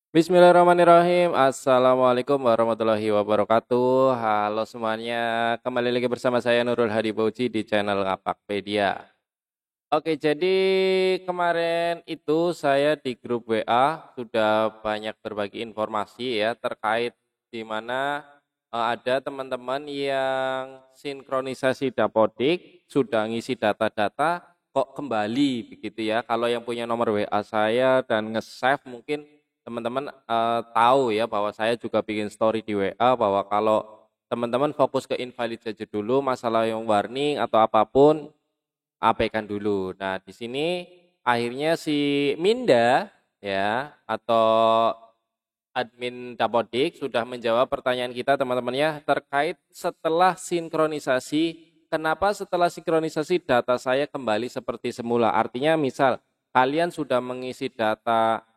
Bismillahirrahmanirrahim. Assalamualaikum warahmatullahi wabarakatuh. Halo semuanya, kembali lagi bersama saya Nurul Hadi Bauchi di channel Ngapakpedia. Oke, jadi kemarin itu saya di grup WA sudah banyak berbagi informasi ya terkait di mana ada teman-teman yang sinkronisasi Dapodik sudah ngisi data-data kok kembali begitu ya. Kalau yang punya nomor WA saya dan nge-save mungkin teman-teman tahu ya bahwa saya juga bikin story di WA bahwa kalau teman-teman fokus ke invalid saja dulu, masalah yang warning atau apapun abaikan dulu. Nah, di sini akhirnya si Minda ya atau admin Dapodik sudah menjawab pertanyaan kita teman-teman ya terkait setelah sinkronisasi, kenapa setelah sinkronisasi data saya kembali seperti semula. Artinya misal kalian sudah mengisi data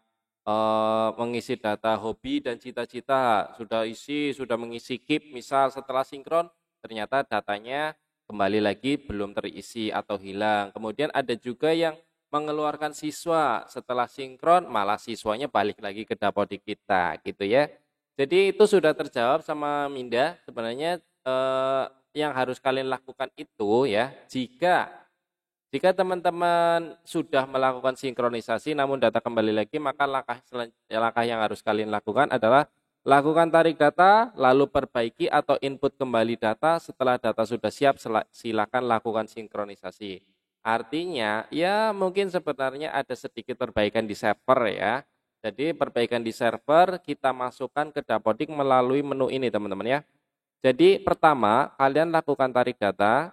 hobi dan cita-cita, sudah mengisi keep, misal setelah sinkron ternyata datanya kembali lagi belum terisi atau hilang. Kemudian ada juga yang mengeluarkan siswa setelah sinkron malah siswanya balik lagi ke Dapodik kita gitu ya. Jadi itu sudah terjawab sama Minda. Sebenarnya yang harus kalian lakukan itu ya, jika teman-teman sudah melakukan sinkronisasi namun data kembali lagi, maka langkah yang harus kalian lakukan adalah lakukan tarik data, lalu perbaiki atau input kembali data. Setelah data sudah siap, silakan lakukan sinkronisasi. Artinya, ya mungkin sebenarnya ada sedikit perbaikan di server ya. Jadi perbaikan di server kita masukkan ke Dapodik melalui menu ini teman-teman ya. Jadi pertama, kalian lakukan tarik data,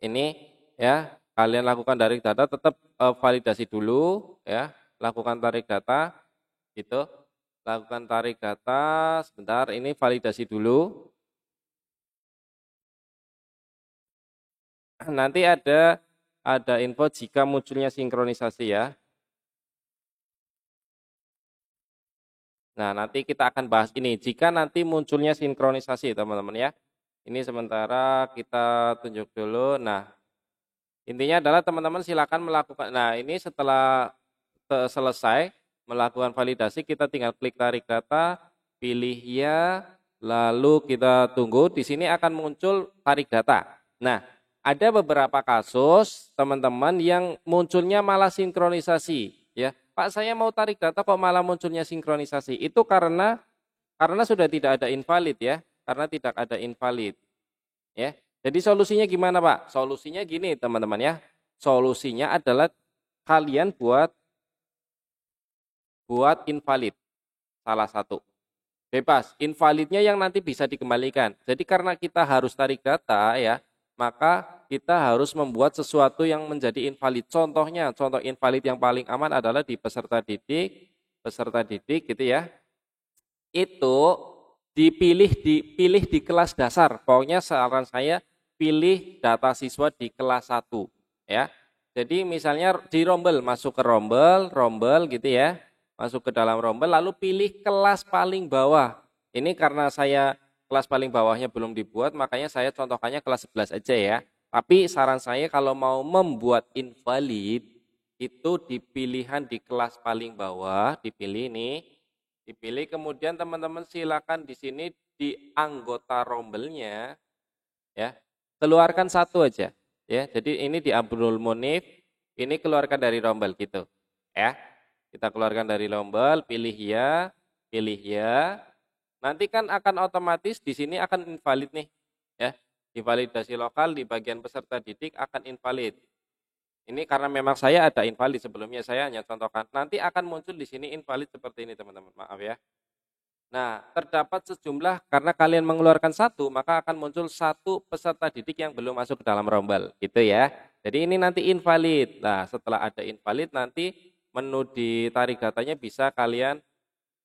ini ya kalian lakukan tarik data tetap validasi dulu ya, lakukan tarik data gitu, lakukan tarik data sebentar, ini validasi dulu. Nanti ada info jika munculnya sinkronisasi ya. Nah, nanti kita akan bahas ini jika nanti munculnya sinkronisasi teman-teman ya. Ini sementara kita tunjuk dulu. Nah, intinya adalah teman-teman silakan melakukan. Nah, ini setelah selesai melakukan validasi, kita tinggal klik tarik data, pilih ya, lalu kita tunggu. Di sini akan muncul tarik data. Nah, ada beberapa kasus teman-teman yang munculnya malah sinkronisasi. Ya, Pak, saya mau tarik data kok malah munculnya sinkronisasi. Itu karena sudah tidak ada invalid ya, karena tidak ada invalid. Ya, jadi solusinya gimana Pak? Solusinya gini teman-teman ya. Solusinya adalah kalian buat invalid salah satu. Bebas, invalidnya yang nanti bisa dikembalikan. Jadi karena kita harus tarik data ya, maka kita harus membuat sesuatu yang menjadi invalid. Contoh invalid yang paling aman adalah di peserta didik gitu ya. Itu dipilih di kelas dasar. Pokoknya saran saya pilih data siswa di kelas 1 ya. Jadi misalnya di rombel, masuk ke rombel gitu ya. Masuk ke dalam rombel lalu pilih kelas paling bawah. Ini karena saya kelas paling bawahnya belum dibuat, makanya saya contohkannya kelas 11 aja ya. Tapi saran saya kalau mau membuat invalid itu dipilihan di kelas paling bawah, dipilih nih, dipilih kemudian teman-teman silakan di sini di anggota rombelnya ya, keluarkan satu aja ya. Jadi ini di Abdul Munif, ini keluarkan dari rombel gitu ya. Kita keluarkan dari rombel, pilih ya, pilih ya. Nanti kan akan otomatis di sini akan invalid nih ya. Invalidasi lokal di bagian peserta didik akan invalid. Ini karena memang saya ada invalid sebelumnya, saya hanya contohkan. Nanti akan muncul di sini invalid seperti ini teman-teman, maaf ya. Nah, terdapat sejumlah karena kalian mengeluarkan satu, maka akan muncul satu peserta didik yang belum masuk ke dalam rombel, gitu ya. Jadi ini nanti invalid. Nah, setelah ada invalid nanti menu di tarik datanya bisa kalian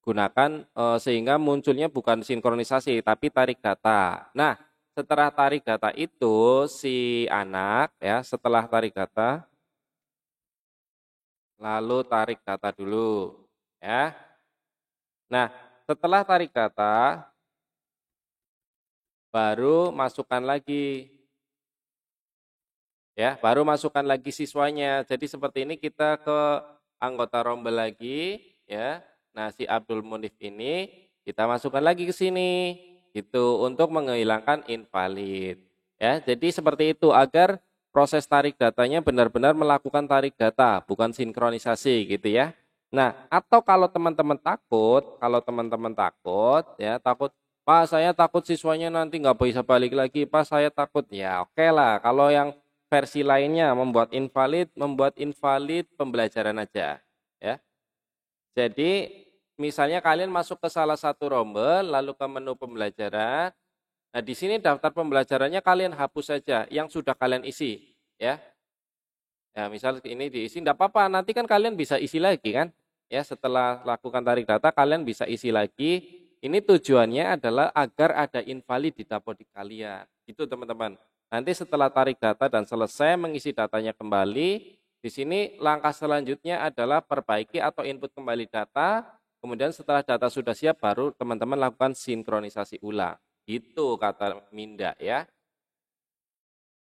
gunakan sehingga munculnya bukan sinkronisasi tapi tarik data. Nah, setelah tarik data itu si anak ya, setelah tarik data lalu tarik data dulu ya. Nah, setelah tarik data baru masukkan lagi ya, baru masukkan lagi siswanya. Jadi seperti ini kita ke anggota rombel lagi ya. Nah, Nah, si Abdul Munif ini kita masukkan lagi ke sini gitu untuk menghilangkan invalid. Ya, jadi seperti itu agar proses tarik datanya benar-benar melakukan tarik data, bukan sinkronisasi gitu ya. Nah, atau kalau teman-teman takut ya, takut, Pak saya takut siswanya nanti nggak bisa balik lagi, Pak saya takut, ya oke lah. Kalau yang versi lainnya membuat invalid pembelajaran aja ya. Jadi misalnya kalian masuk ke salah satu rombel, lalu ke menu pembelajaran. Nah, di sini daftar pembelajarannya kalian hapus saja yang sudah kalian isi, ya. Ya, misal ini diisi, enggak apa-apa, nanti kan kalian bisa isi lagi kan. Ya, setelah lakukan tarik data kalian bisa isi lagi. Ini tujuannya adalah agar ada invalid di dapodik kalian. Gitu teman-teman. Nanti setelah tarik data dan selesai mengisi datanya kembali, di sini langkah selanjutnya adalah perbaiki atau input kembali data. Kemudian setelah data sudah siap baru teman-teman lakukan sinkronisasi ulang. Itu kata Minda ya.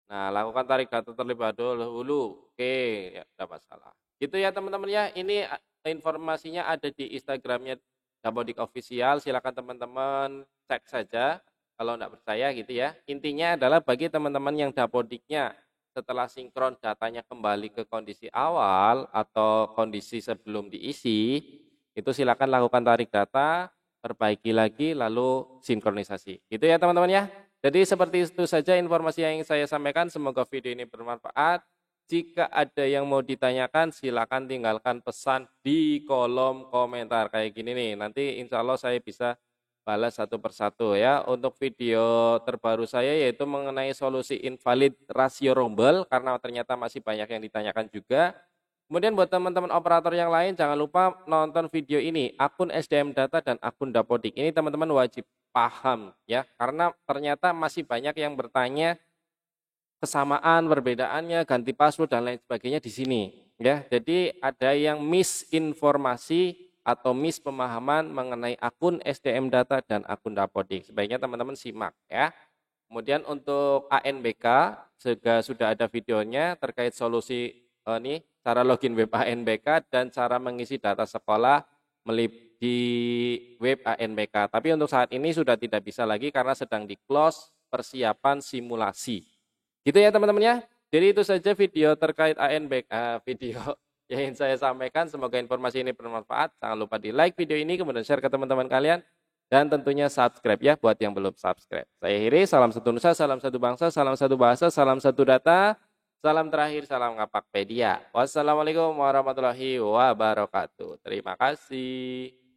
Nah, lakukan tarik data terlebih dahulu. Oke, ya tidak masalah. Gitu ya teman-teman ya. Ini informasinya ada di Instagramnya Dapodik Official. Silakan teman-teman cek saja kalau tidak percaya gitu ya. Intinya adalah bagi teman-teman yang Dapodiknya setelah sinkron datanya kembali ke kondisi awal atau kondisi sebelum diisi, itu silakan lakukan tarik data, perbaiki lagi lalu sinkronisasi. Gitu ya teman-teman ya. Jadi seperti itu saja informasi yang ingin saya sampaikan. Semoga video ini bermanfaat. Jika ada yang mau ditanyakan silakan tinggalkan pesan di kolom komentar kayak gini nih. Nanti insya Allah saya bisa balas satu persatu ya. Untuk video terbaru saya yaitu mengenai solusi invalid rasio rombel karena ternyata masih banyak yang ditanyakan juga. Kemudian buat teman-teman operator yang lain jangan lupa nonton video ini, akun SDM Data dan akun Dapodik. Ini teman-teman wajib paham ya, karena ternyata masih banyak yang bertanya kesamaan, perbedaannya, ganti password dan lain sebagainya di sini ya. Jadi ada yang misinformasi atau mispemahaman mengenai akun SDM Data dan akun Dapodik. Sebaiknya teman-teman simak ya. Kemudian untuk ANBK juga sudah ada videonya terkait solusi ini cara login web ANBK dan cara mengisi data sekolah di web ANBK. Tapi untuk saat ini sudah tidak bisa lagi karena sedang di-close persiapan simulasi. Gitu ya teman-teman ya. Jadi itu saja video terkait ANBK, video yang ingin saya sampaikan. Semoga informasi ini bermanfaat. Jangan lupa di like video ini, kemudian share ke teman-teman kalian. Dan tentunya subscribe ya buat yang belum subscribe. Saya Hiri, salam satu nusa, salam satu bangsa, salam satu bahasa, salam satu data. Salam terakhir, salam Ngapakpedia. Wassalamualaikum warahmatullahi wabarakatuh. Terima kasih.